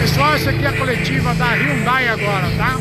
Pessoal, essa aqui é a coletiva da Hyundai agora, tá?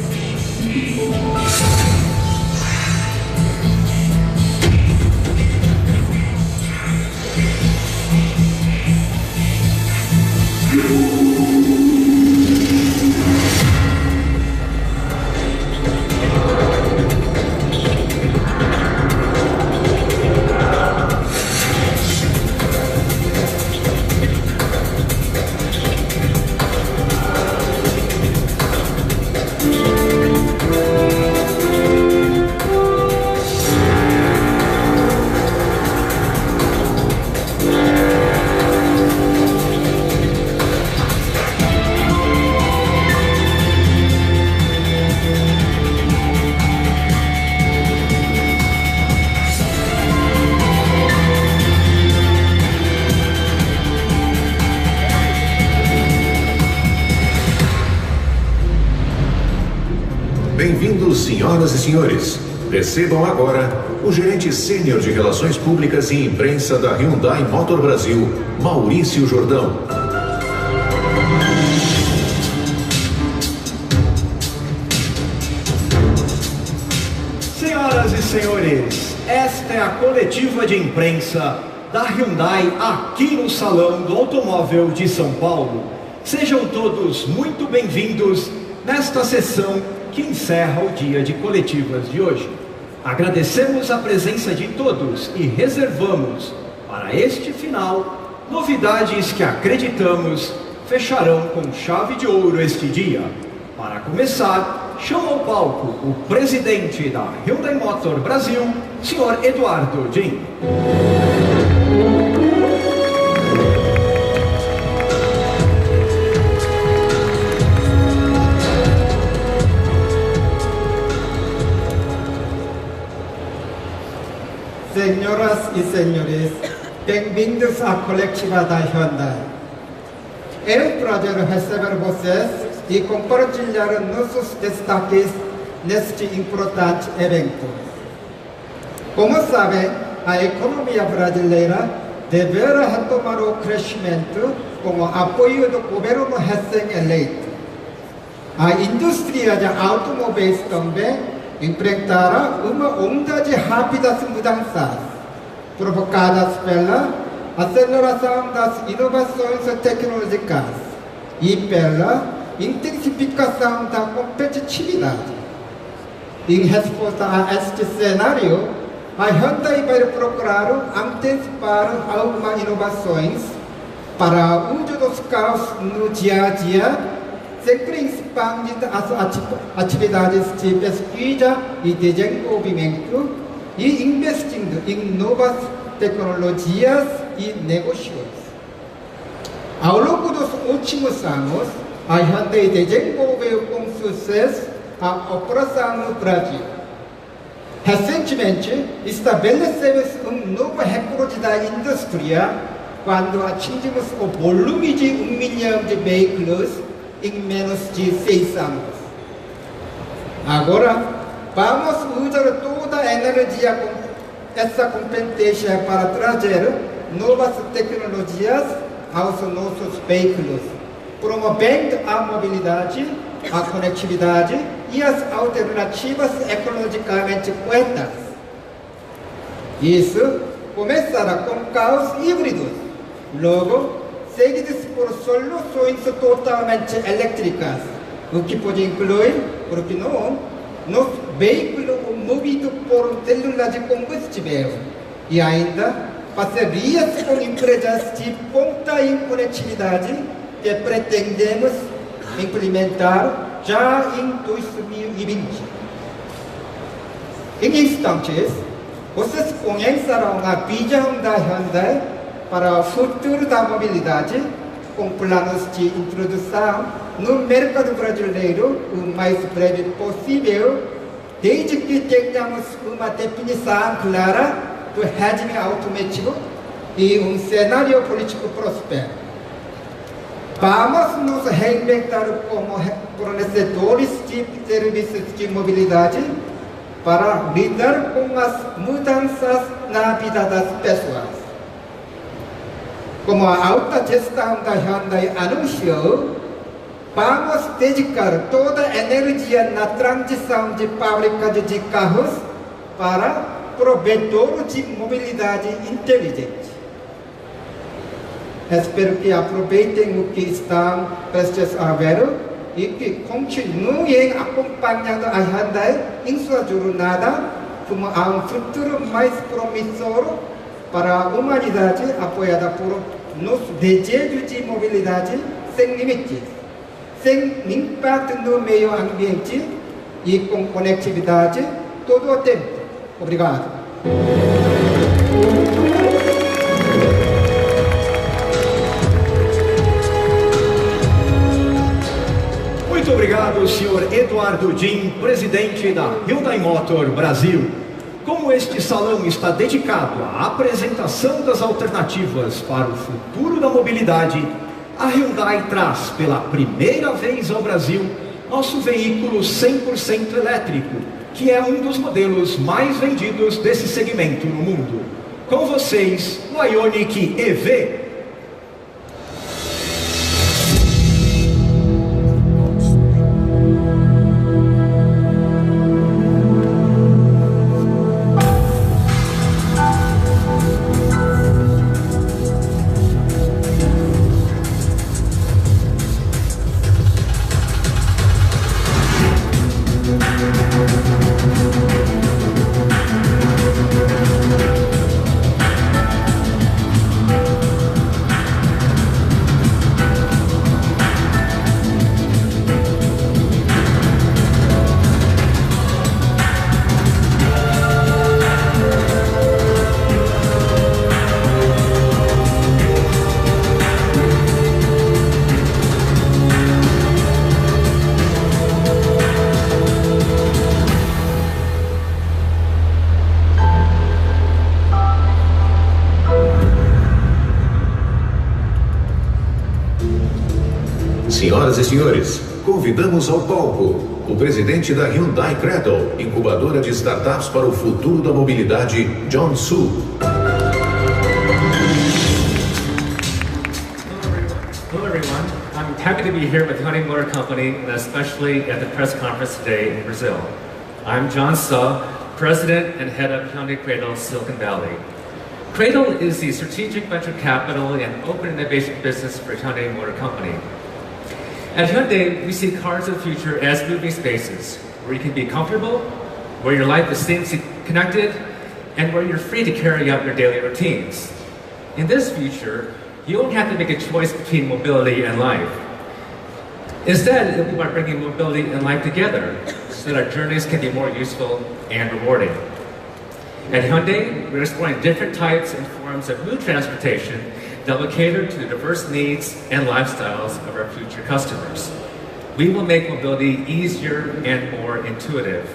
Bem-vindos, senhoras e senhores. Recebam agora o gerente sênior de Relações Públicas e Imprensa da Hyundai Motor Brasil, Maurício Jordão. Senhoras e senhores, esta é a coletiva de imprensa da Hyundai aqui no Salão do Automóvel de São Paulo. Sejam todos muito bem-vindos nesta sessão que encerra o dia de coletivas de hoje. Agradecemos a presença de todos e reservamos para este final novidades que acreditamos fecharão com chave de ouro este dia. Para começar, chamo ao palco o presidente da Hyundai Motor Brasil, Sr. Eduardo Jr. Senhoras e senhores, bem-vindos à Coletiva da Hyundai. É um prazer receber vocês e compartilhar nossos destaques neste importante evento. Como sabem, a economia brasileira deverá retomar o crescimento com o apoio do governo recém-eleito. A indústria de automóveis também enfrentará uma onda de rápidas mudanças, provocadas pela aceleração das inovações tecnológicas e pela intensificação da competitividade. Em resposta a este cenário, a Hyundai vai procurar antecipar algumas inovações para o uso dos carros no dia a dia, sempre expandindo as atividades de pesquisa e desenvolvimento e investindo em novas tecnologias e negócios. Ao longo dos últimos anos, a Hyundai desenvolveu com sucesso a operação no Brasil. Recentemente, estabelecemos um novo recorde da indústria quando atingimos o volume de 1 milhão de veículos em menos de 6 anos. Agora, vamos usar toda a energia dessa competência para trazer novas tecnologias aos nossos veículos, promovendo a mobilidade, a conectividade e as alternativas ecologicamente corretas. Isso começará com carros híbridos, logo seguidos por soluções totalmente elétricas, o que pode incluir, por que não, nos veículos movidos por células de combustível e ainda parcerias com empresas de ponta em conectividade que pretendemos implementar já em 2020. Em instantes, vocês conhecerão a visão da Hyundai para o futuro da mobilidade, com planos de introdução no mercado brasileiro o mais breve possível, desde que tenhamos uma definição clara do regime automotivo e um cenário político próspero. Vamos nos reinventar como fornecedores de serviços de mobilidade para lidar com as mudanças na vida das pessoas. Como a alta gestão da Hyundai anunciou, Vamos dedicar toda a energia na transição de fábrica de carros para provedor de mobilidade inteligente. Espero que aproveitem o que estão prestes a ver e que continuem acompanhando a Hyundai em sua jornada como a um futuro mais promissor para a humanidade, apoiada por nosso desejo de mobilidade sem limites, sem impacto no meio ambiente e com conectividade todo o tempo. Obrigado. Muito obrigado, senhor Eduardo Jim, presidente da Hyundai Motor Brasil. Como este salão está dedicado à apresentação das alternativas para o futuro da mobilidade, a Hyundai traz pela primeira vez ao Brasil nosso veículo 100% elétrico, que é um dos modelos mais vendidos desse segmento no mundo. Com vocês, o Ioniq EV. Senhoras e senhores, convidamos ao palco o presidente da Hyundai Cradle, incubadora de startups para o futuro da mobilidade, John Su. Hello everyone, I'm happy to be here with Hyundai Motor Company and especially at the press conference today in Brazil. I'm John Su, President and Head of Hyundai Cradle Silicon Valley. Cradle is the strategic venture capital and open innovation business for Hyundai Motor Company. At Hyundai, we see cars of the future as moving spaces, where you can be comfortable, where your life is seamlessly connected, and where you're free to carry out your daily routines. In this future, you won't have to make a choice between mobility and life. Instead, it'll be about bringing mobility and life together, so that our journeys can be more useful and rewarding. At Hyundai, we're exploring different types and forms of new transportation that will cater to the diverse needs and lifestyles of our future customers. We will make mobility easier and more intuitive.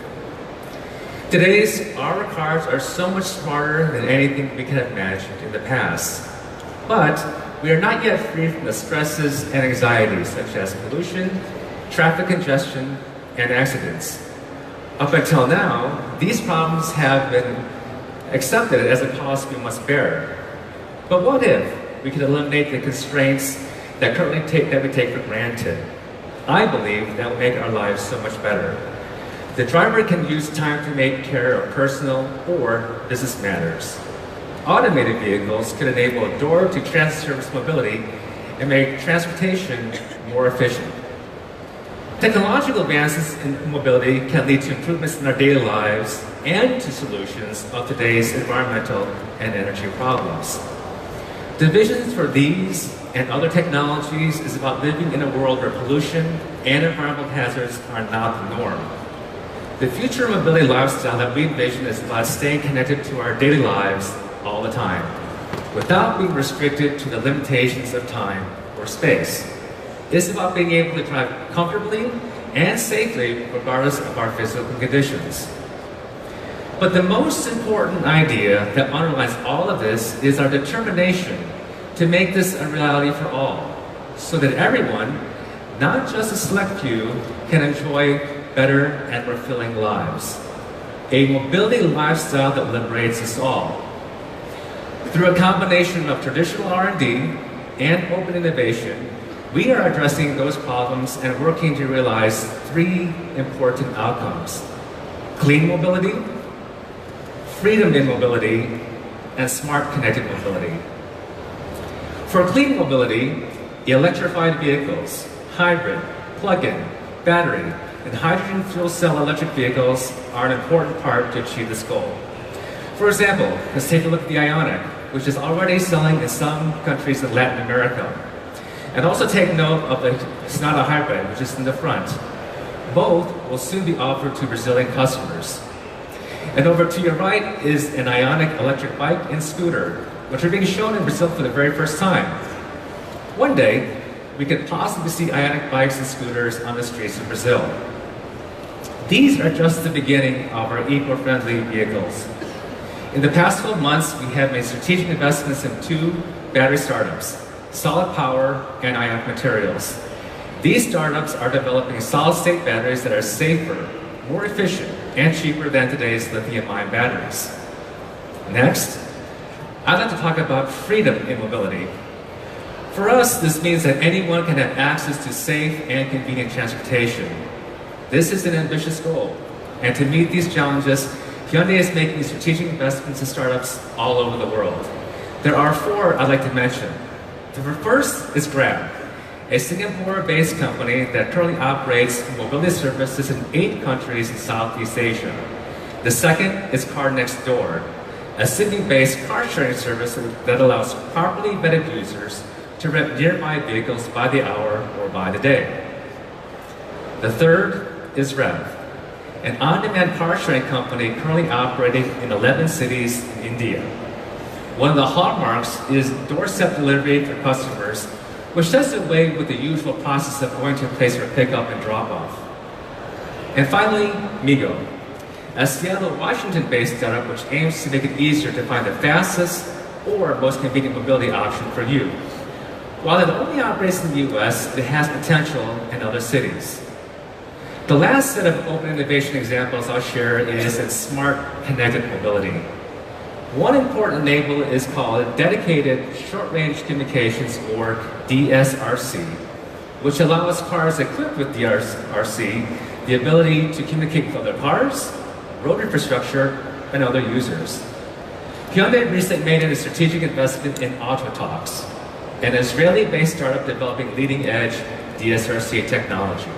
Today's our cars are so much smarter than anything we could have imagined in the past. But we are not yet free from the stresses and anxieties such as pollution, traffic congestion, and accidents. Up until now, these problems have been accepted as a cost we must bear. But what if we could eliminate the constraints that we take for granted? I believe that will make our lives so much better. The driver can use time to take care of personal or business matters. Automated vehicles can enable door-to-transit service mobility and make transportation more efficient. Technological advances in mobility can lead to improvements in our daily lives and to solutions of today's environmental and energy problems. The visions for these and other technologies is about living in a world where pollution and environmental hazards are not the norm. The future mobility lifestyle that we envision is about staying connected to our daily lives all the time, without being restricted to the limitations of time or space. It's about being able to drive comfortably and safely regardless of our physical conditions. But the most important idea that underlies all of this is our determination to make this a reality for all, so that everyone, not just a select few, can enjoy better and more fulfilling lives. A mobility lifestyle that liberates us all. Through a combination of traditional R&D and open innovation, We are addressing those problems and working to realize 3 important outcomes: clean mobility, freedom in mobility, and smart connected mobility. For clean mobility, electrified vehicles, hybrid, plug-in, battery, and hydrogen fuel cell electric vehicles are an important part to achieve this goal. For example, let's take a look at the Ioniq, which is already selling in some countries in Latin America. And also take note of the Sonata Hybrid, which is in the front. Both will soon be offered to Brazilian customers. And over to your right is an Ioniq electric bike and scooter, which are being shown in Brazil for the very first time. One day, we could possibly see Ioniq bikes and scooters on the streets of Brazil. These are just the beginning of our eco-friendly vehicles. In the past 12 months, we have made strategic investments in 2 battery startups, Solid Power and Ioniq Materials. These startups are developing solid-state batteries that are safer, more efficient, and cheaper than today's lithium-ion batteries. Next, I'd like to talk about freedom in mobility. For us, this means that anyone can have access to safe and convenient transportation. This is an ambitious goal, and to meet these challenges, Hyundai is making strategic investments in startups all over the world. There are 4 I'd like to mention. The first is Gran, a Singapore-based company that currently operates mobility services in 8 countries in Southeast Asia. The second is Car Next Door, a Sydney-based car-sharing service that allows properly vetted users to rent nearby vehicles by the hour or by the day. The third is Rev, an on-demand car-sharing company currently operating in 11 cities in India. One of the hallmarks is doorstep delivery for customers, which does away with the usual process of going to a place for pickup and drop-off. And finally, Migo, a Seattle, Washington-based startup which aims to make it easier to find the fastest or most convenient mobility option for you. While it only operates in the US, it has potential in other cities. The last set of open innovation examples I'll share is in smart connected mobility. One important enabler is called Dedicated Short-Range Communications, or DSRC, which allows cars equipped with DSRC the ability to communicate with other cars, road infrastructure, and other users. Hyundai recently made a strategic investment in Autotalks, an Israeli-based startup developing leading-edge DSRC technology.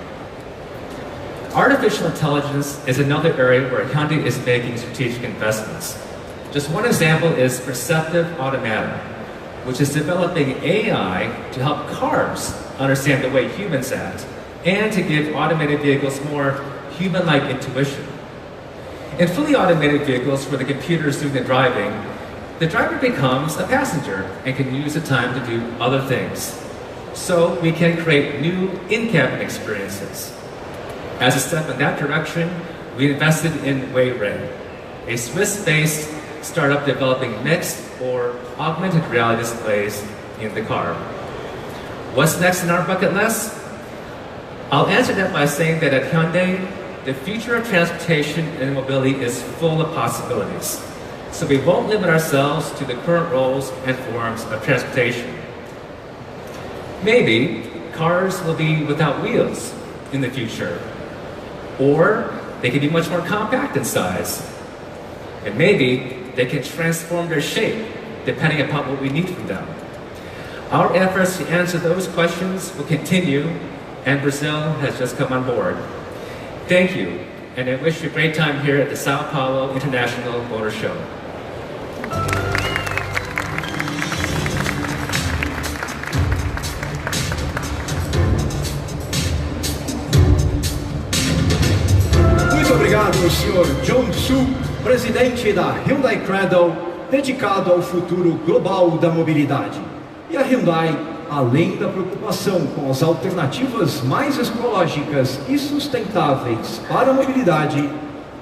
Artificial intelligence is another area where Hyundai is making strategic investments. Just one example is Perceptive Automata, which is developing AI to help cars understand the way humans act and to give automated vehicles more human-like intuition. In fully automated vehicles where the computer is doing the driving, the driver becomes a passenger and can use the time to do other things. So we can create new in-cabin experiences. As a step in that direction, we invested in Powertrain, a Swiss-based startup developing mixed or augmented reality displays in the car. What's next in our bucket list? I'll answer that by saying that at Hyundai, the future of transportation and mobility is full of possibilities. So we won't limit ourselves to the current roles and forms of transportation. Maybe cars will be without wheels in the future, or they can be much more compact in size. And maybe they can transform their shape depending upon what we need from them. Our efforts to answer those questions will continue, and Brazil has just come on board. Thank you, and I wish you a great time here at the São Paulo International Motor Show. Muito obrigado, Sr. John Su, presidente da Hyundai Cradle, dedicado ao futuro global da mobilidade. E a Hyundai, além da preocupação com as alternativas mais ecológicas e sustentáveis para a mobilidade,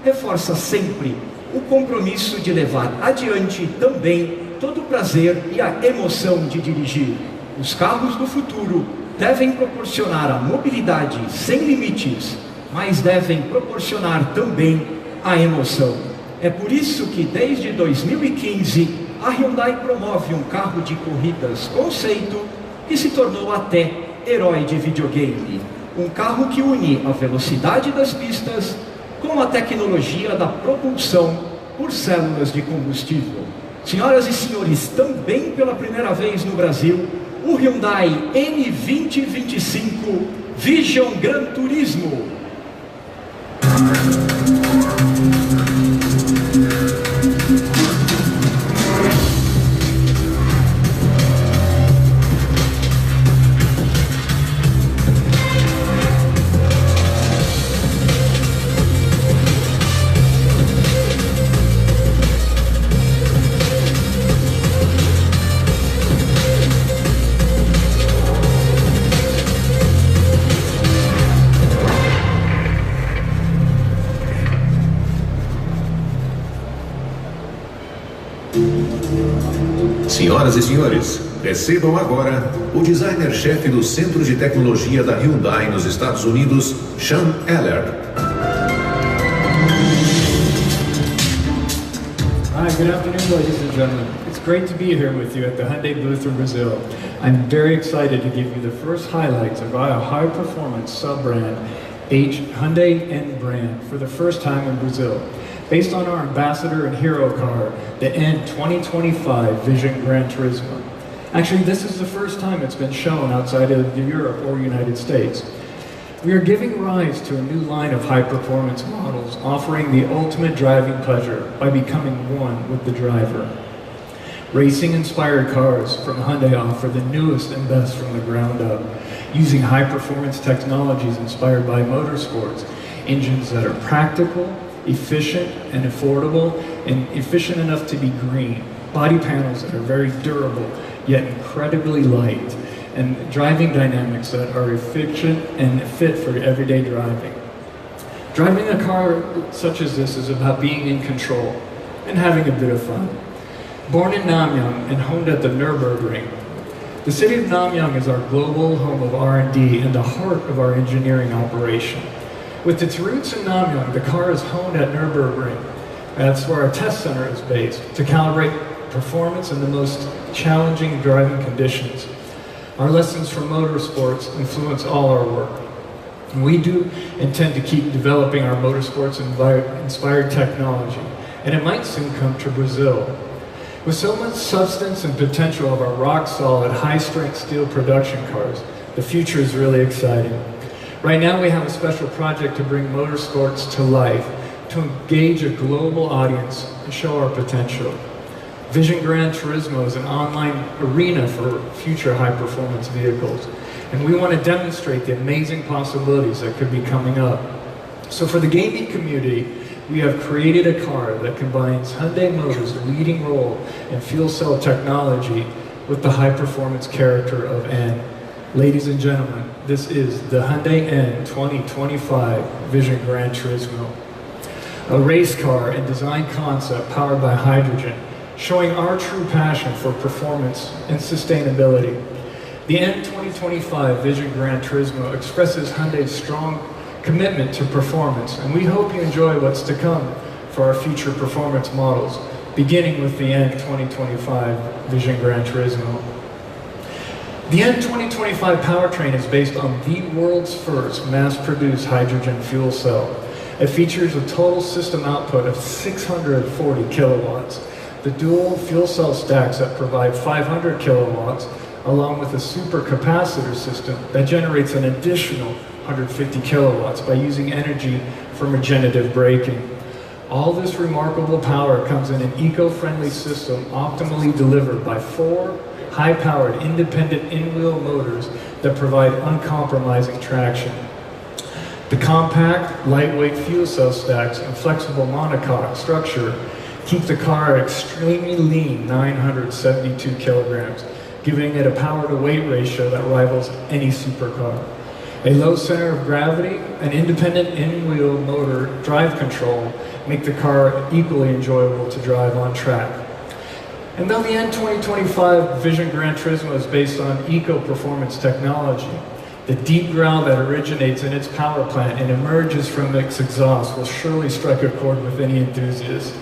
reforça sempre o compromisso de levar adiante também todo o prazer e a emoção de dirigir. Os carros do futuro devem proporcionar a mobilidade sem limites, mas devem proporcionar também a emoção. É por isso que desde 2015 a Hyundai promove um carro de corridas conceito que se tornou até herói de videogame. Um carro que une a velocidade das pistas com a tecnologia da propulsão por células de combustível. Senhoras e senhores, também pela primeira vez no Brasil, o Hyundai N2025 Vision Gran Turismo. Senhoras e senhores, recebam agora o designer-chefe do Centro de Tecnologia da Hyundai nos Estados Unidos, Sean Eller. Hi, good afternoon, ladies and gentlemen. It's great to be here with you at the Hyundai booth in Brazil. I'm very excited to give you the first highlights of our high-performance sub-brand, Hyundai N brand, for the first time in Brazil. Based on our ambassador and hero car, the N2025 Vision Gran Turismo. Actually, this is the first time it's been shown outside of Europe or United States. We are giving rise to a new line of high-performance models, offering the ultimate driving pleasure by becoming one with the driver. Racing-inspired cars from Hyundai offer the newest and best from the ground up, using high-performance technologies inspired by motorsports, engines that are practical, efficient and affordable, and efficient enough to be green. Body panels that are very durable, yet incredibly light, and driving dynamics that are efficient and fit for everyday driving. Driving a car such as this is about being in control and having a bit of fun. Born in Namyang and honed at the Nürburgring, the city of Namyang is our global home of R&D and the heart of our engineering operation. With its roots in Namyang, the car is honed at Nürburgring. That's where our test center is based, to calibrate performance in the most challenging driving conditions. Our lessons from motorsports influence all our work. And we do intend to keep developing our motorsports-inspired technology, and it might soon come to Brazil. With so much substance and potential of our rock-solid, high-strength steel production cars, the future is really exciting. Right now we have a special project to bring motorsports to life, to engage a global audience and show our potential. Vision Gran Turismo is an online arena for future high-performance vehicles, and we want to demonstrate the amazing possibilities that could be coming up. So for the gaming community, we have created a car that combines Hyundai Motors' leading role in fuel cell technology with the high-performance character of N. Ladies and gentlemen, this is the Hyundai N 2025 Vision Gran Turismo, a race car and design concept powered by hydrogen, showing our true passion for performance and sustainability. The N 2025 Vision Gran Turismo expresses Hyundai's strong commitment to performance, and we hope you enjoy what's to come for our future performance models, beginning with the N 2025 Vision Gran Turismo. The N2025 Powertrain is based on the world's first mass-produced hydrogen fuel cell. It features a total system output of 640 kilowatts. The dual fuel cell stacks that provide 500 kilowatts, along with a supercapacitor system that generates an additional 150 kilowatts by using energy from regenerative braking. All this remarkable power comes in an eco-friendly system optimally delivered by 4 high-powered independent in-wheel motors that provide uncompromising traction. The compact, lightweight fuel cell stacks and flexible monocoque structure keep the car at extremely lean 972 kilograms, giving it a power-to-weight ratio that rivals any supercar. A low center of gravity and independent in-wheel motor drive control make the car equally enjoyable to drive on track. And though the N2025 Vision Gran Turismo is based on eco-performance technology, the deep growl that originates in its power plant and emerges from its exhaust will surely strike a chord with any enthusiast.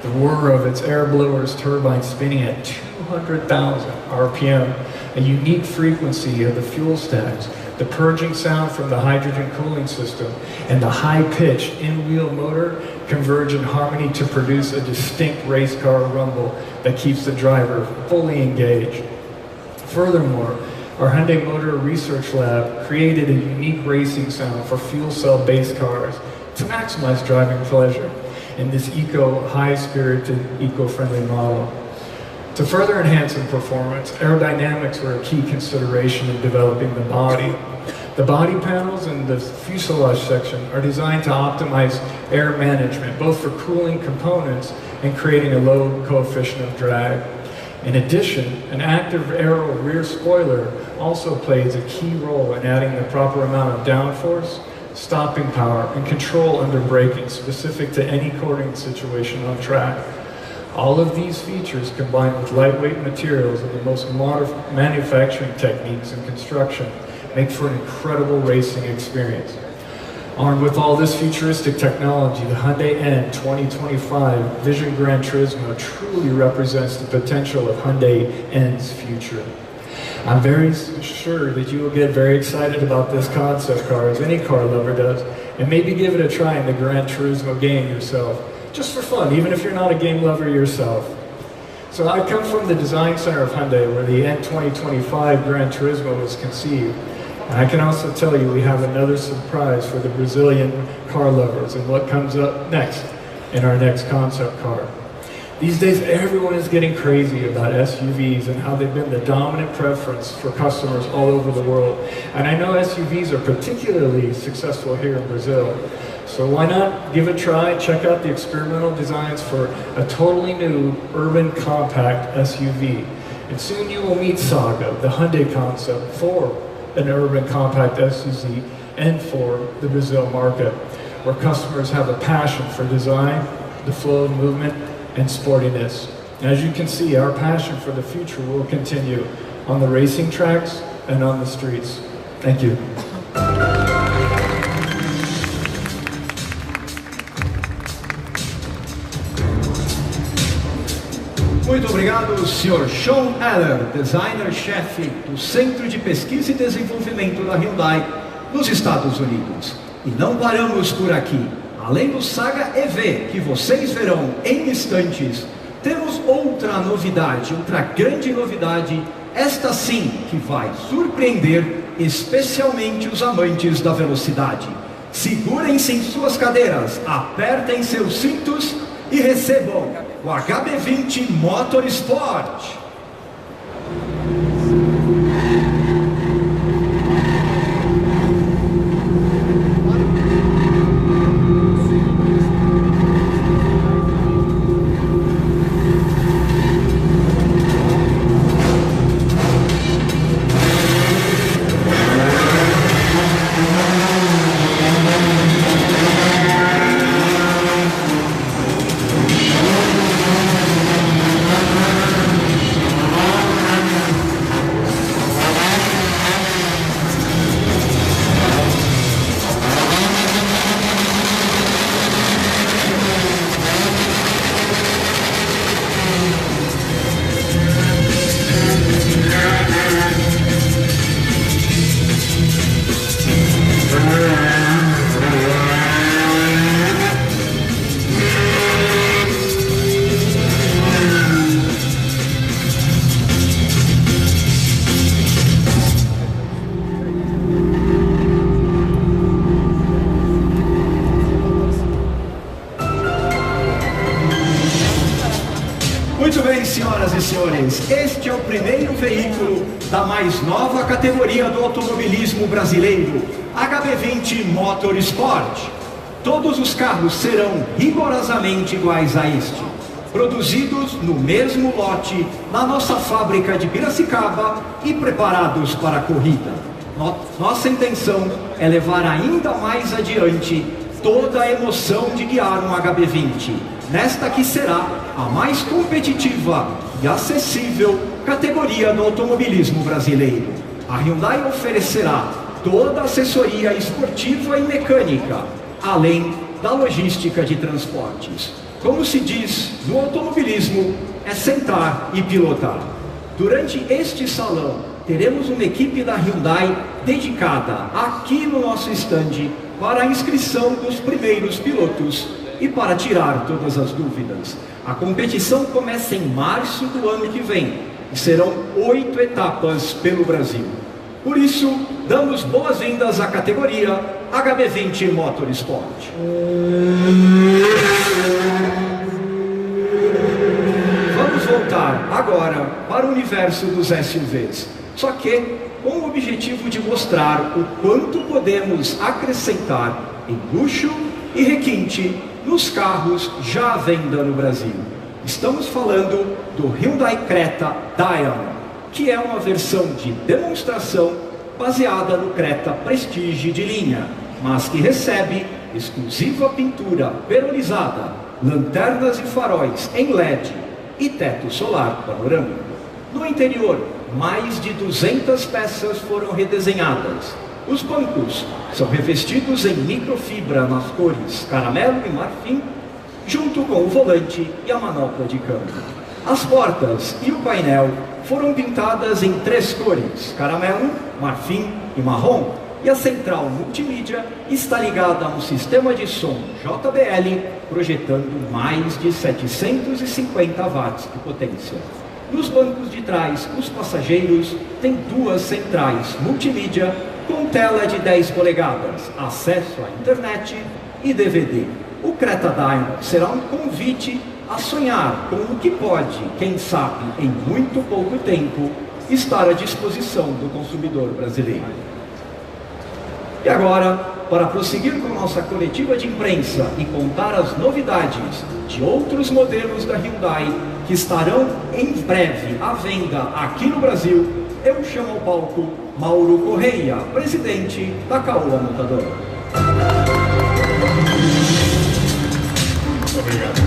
The whir of its air blower's turbine spinning at 200,000 RPM a unique frequency of the fuel stacks, the purging sound from the hydrogen cooling system, and the high-pitched in-wheel motor converge in harmony to produce a distinct race car rumble that keeps the driver fully engaged. Furthermore, our Hyundai Motor Research Lab created a unique racing sound for fuel cell-based cars to maximize driving pleasure in this high-spirited, eco-friendly model. To further enhance in performance, aerodynamics were a key consideration in developing the body. The body panels and the fuselage section are designed to optimize air management, both for cooling components and creating a low coefficient of drag. In addition, an active aero rear spoiler also plays a key role in adding the proper amount of downforce, stopping power, and control under braking specific to any cornering situation on track. All of these features, combined with lightweight materials and the most modern manufacturing techniques and construction, make for an incredible racing experience. Armed with all this futuristic technology, the Hyundai N 2025 Vision Gran Turismo truly represents the potential of Hyundai N's future. I'm very sure that you will get very excited about this concept car, as any car lover does, and maybe give it a try in the Gran Turismo game yourself, just for fun, even if you're not a game lover yourself. So I come from the design center of Hyundai, where the N 2025 Gran Turismo was conceived. And I can also tell you we have another surprise for the Brazilian car lovers and what comes up next in our next concept car. These days, everyone is getting crazy about SUVs and how they've been the dominant preference for customers all over the world. And I know SUVs are particularly successful here in Brazil. So why not give it a try, check out the experimental designs for a totally new urban compact SUV. And soon you will meet Saga, the Hyundai concept for an urban compact SUV and for the Brazil market, where customers have a passion for design, the flow of movement, and sportiness. As you can see, our passion for the future will continue on the racing tracks and on the streets. Thank you. Muito obrigado, Sr. Sean Eller, designer-chefe do Centro de Pesquisa e Desenvolvimento da Hyundai nos Estados Unidos. E não paramos por aqui. Além do Saga EV, que vocês verão em instantes, temos outra novidade, outra grande novidade, esta sim que vai surpreender especialmente os amantes da velocidade. Segurem-se em suas cadeiras, apertem seus cintos e recebam o HB20 Motorsport. Senhoras e senhores, este é o primeiro veículo da mais nova categoria do automobilismo brasileiro, HB20 Motorsport. Todos os carros serão rigorosamente iguais a este, produzidos no mesmo lote na nossa fábrica de Piracicaba e preparados para a corrida. Nossa intenção é levar ainda mais adiante toda a emoção de guiar um HB20, nesta que será a mais competitiva e acessível categoria do automobilismo brasileiro. A Hyundai oferecerá toda a assessoria esportiva e mecânica, além da logística de transportes. Como se diz no automobilismo, é sentar e pilotar. Durante este salão, teremos uma equipe da Hyundai dedicada aqui no nosso stand para a inscrição dos primeiros pilotos e para tirar todas as dúvidas. A competição começa em março do ano que vem e serão 8 etapas pelo Brasil. Por isso, damos boas-vindas à categoria HB20 Motorsport. Vamos voltar agora para o universo dos SUVs, só que com o objetivo de mostrar o quanto podemos acrescentar em luxo e requinte nos carros já à venda no Brasil. Estamos falando do Hyundai Creta Diamond, que é uma versão de demonstração baseada no Creta Prestige de linha, mas que recebe exclusiva pintura perolizada, lanternas e faróis em LED e teto solar panorâmico. No interior, mais de 200 peças foram redesenhadas. Os bancos são revestidos em microfibra nas cores caramelo e marfim, junto com o volante e a manopla de câmbio. As portas e o painel foram pintadas em 3 cores, caramelo, marfim e marrom, e a central multimídia está ligada a um sistema de som JBL, projetando mais de 750 watts de potência. Nos bancos de trás, os passageiros têm 2 centrais multimídia com tela de 10 polegadas, acesso à internet e DVD. O Creta Diamond será um convite a sonhar com o que pode, quem sabe, em muito pouco tempo, estar à disposição do consumidor brasileiro. E agora, para prosseguir com nossa coletiva de imprensa e contar as novidades de outros modelos da Hyundai que estarão em breve à venda aqui no Brasil, eu chamo ao palco Mauro Correia, presidente da Carona Montadora. Muito obrigado.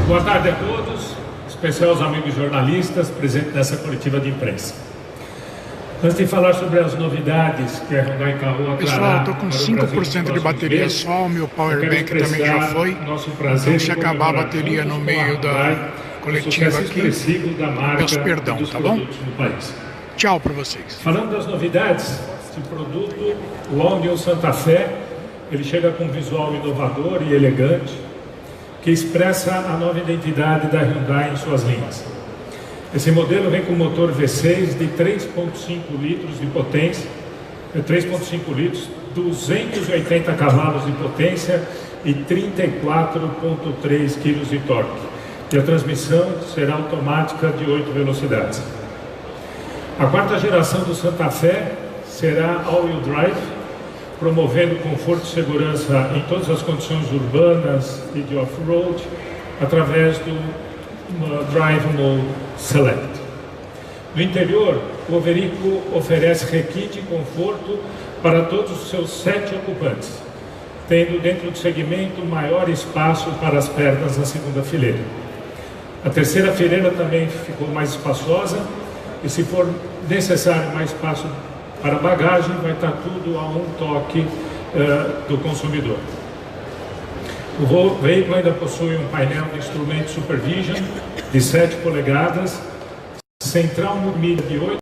Boa tarde a todos, em especial aos amigos jornalistas presentes nessa coletiva de imprensa. Antes de falar sobre as novidades que a Hyundai Carro pessoal, estou com 5% de bateria só, o meu Powerbank também já foi. Então, se acabar a bateria no meio da coletiva aqui, peço perdão, tá bom? Tchau para vocês. Falando das novidades, esse produto, o All New Santa Fé, ele chega com um visual inovador e elegante, que expressa a nova identidade da Hyundai em suas linhas. Esse modelo vem com motor V6 de 3,5 litros de potência, 3,5 litros, 280 cavalos de potência e 34,3 kg de torque. E a transmissão será automática de 8 velocidades. A 4ª geração do Santa Fé será all-wheel drive, promovendo conforto e segurança em todas as condições urbanas e de off-road, através do Drive Mode Select. No interior, o veículo oferece requinte e conforto para todos os seus 7 ocupantes, tendo dentro do segmento maior espaço para as pernas na segunda fileira. A terceira fileira também ficou mais espaçosa e, se for necessário mais espaço para bagagem, vai estar tudo a um toque do consumidor. O veículo ainda possui um painel de instrumento Supervision de 7 polegadas, central multimídia de 8